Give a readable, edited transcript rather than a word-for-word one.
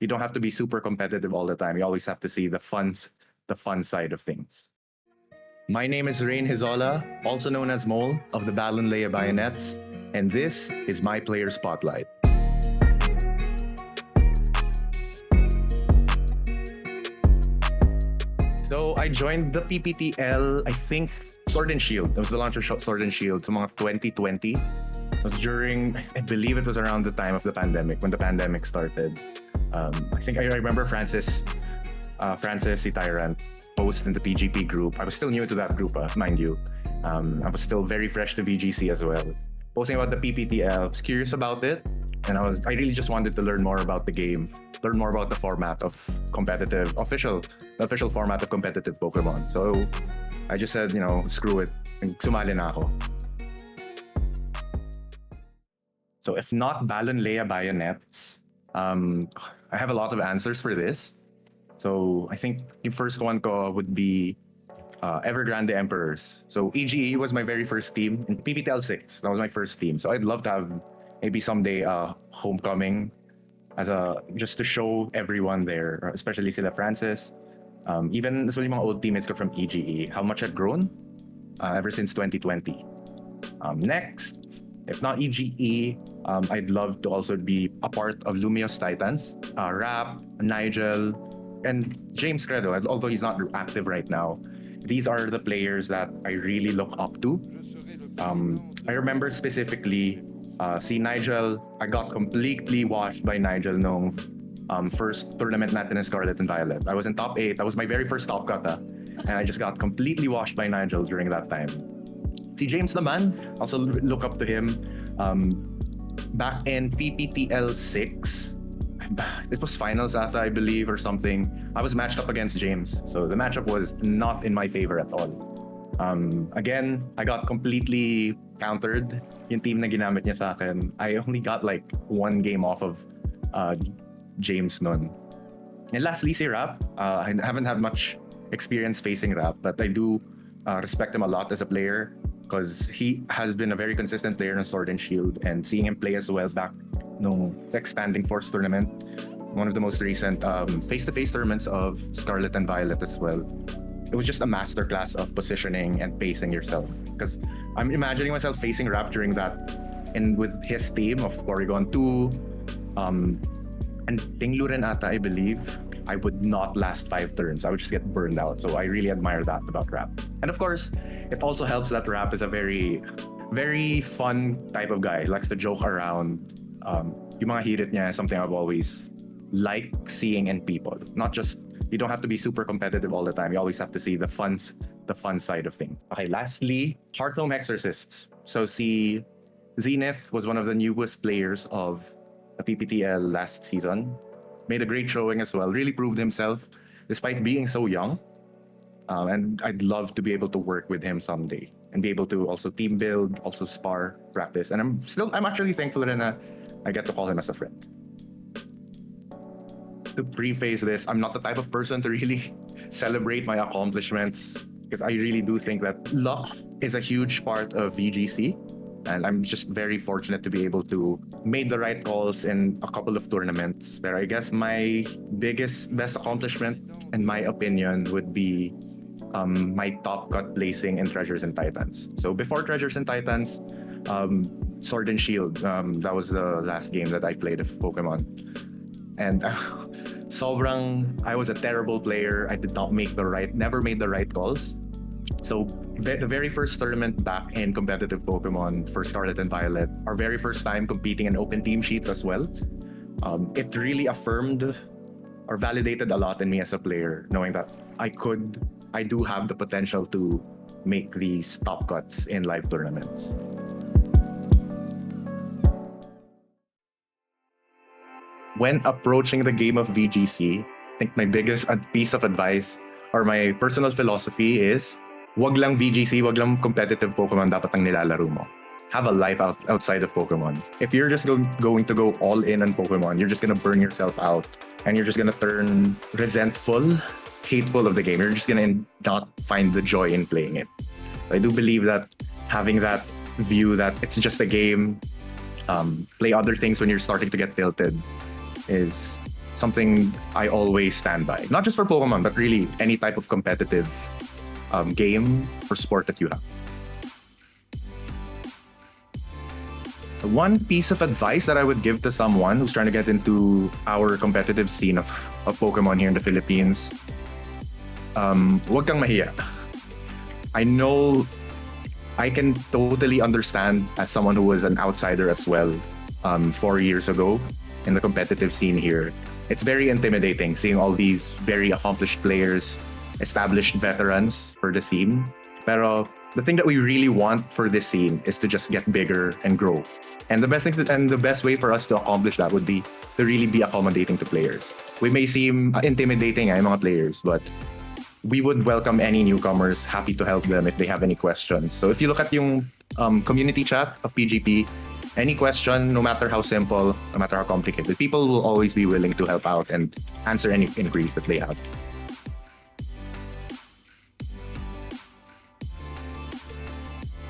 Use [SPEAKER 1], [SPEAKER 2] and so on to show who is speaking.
[SPEAKER 1] you don't have to be super competitive all the time. You always have to see the fun side of things. My name is Hizola, also known as Mole of the Ballonlea Bayonets, and this is my player spotlight. So I joined the PPTL, I think, Sword and Shield. It was the launch of Sword and Shield, so mga 2020. It was during, I believe it was around the time of the pandemic, when the pandemic started. I think I remember Francis the Tyrant, post in the PGP group. I was still new to that group, mind you. I was still very fresh to VGC as well. Posting about the PPTL, I was curious about it, and I really just wanted to learn more about the game, learn more about the format of competitive, official format of competitive Pokemon. So I just said, screw it, and sumali na ako. So if not Ballonlea Bayonets, I have a lot of answers for this. So I think the first one ko would be Evergrande Emperors. So EGE was my very first team in PPTL 6. That was my first team. So I'd love to have maybe someday a homecoming just to show everyone there, especially sila Francis, even yung mga old teammates ko from EGE, how much I've grown ever since 2020. Next, if not EGE, I'd love to also be a part of Lumios Titans, Rap, Nigel, and James Credo, although he's not active right now. These are the players that I really look up to. I remember specifically, see Nigel, I got completely washed by Nigel nung first tournament natin in Scarlet and Violet. I was in top 8. That was my very first top cut, and I just got completely washed by Nigel during that time. See James naman, also look up to him. Back in PPTL 6, it was finals ata, I believe, or something. I was matched up against James, so the matchup was not in my favor at all. Again, I got completely countered. Yung team na ginamit niya sa akin, I only got like one game off of James nun. And lastly, si Rap. I haven't had much experience facing Rap, but I do respect him a lot as a player because he has been a very consistent player in Sword and Shield, and seeing him play as well back no Expanding Force tournament, one of the most recent face-to-face tournaments of Scarlet and Violet as well. It was just a masterclass of positioning and pacing yourself. Because I'm imagining myself facing Rap during that, and with his team of Porygon 2, and Tingluren ata, I believe, I would not last 5 turns. I would just get burned out. So I really admire that about Rap. And of course, it also helps that Rap is a very, very fun type of guy. He likes to joke around. Yung mga hirit niya is something I've always liked seeing in people. Not just, you don't have to be super competitive all the time. You always have to see the fun side of things. Okay, lastly, Hearthlome Exorcists. So see, Zenith was one of the newest players of the PPTL last season. Made a great showing as well. Really proved himself despite being so young. And I'd love to be able to work with him someday and be able to also team build, also spar, practice. And I'm actually thankful that I get to call him as a friend. To preface this, I'm not the type of person to really celebrate my accomplishments because I really do think that luck is a huge part of VGC. And I'm just very fortunate to be able to make the right calls in a couple of tournaments. But I guess my best accomplishment, in my opinion, would be my top cut placing in Treasures and Titans. So before Treasures and Titans, Sword and Shield, that was the last game that I played of Pokemon. And I was a terrible player. I never made the right calls. So the very first tournament back in competitive Pokemon for Scarlet and Violet, our very first time competing in open team sheets as well, it really affirmed or validated a lot in me as a player, knowing that I do have the potential to make these top cuts in live tournaments. When approaching the game of VGC, I think my biggest piece of advice or my personal philosophy is wag lang VGC, wag lang competitive Pokemon dapat ang nilalaro mo. Have a life outside of Pokemon. If you're just going to go all in on Pokemon, you're just gonna burn yourself out and you're just gonna turn resentful, hateful of the game. You're just gonna not find the joy in playing it. I do believe that having that view that it's just a game, play other things when you're starting to get tilted is something I always stand by. Not just for Pokemon, but really any type of competitive game or sport that you have. One piece of advice that I would give to someone who's trying to get into our competitive scene of Pokemon here in the Philippines, huwag kang mahiya. I know I can totally understand as someone who was an outsider as well 4 years ago in the competitive scene here. It's very intimidating seeing all these very accomplished players, established veterans for the scene. Pero the thing that we really want for this scene is to just get bigger and grow. And the best way for us to accomplish that would be to really be accommodating to players. We may seem intimidating ay mga players, but we would welcome any newcomers, happy to help them if they have any questions. So if you look at yung community chat of PGP, any question, no matter how simple, no matter how complicated, people will always be willing to help out and answer any inquiries that they have.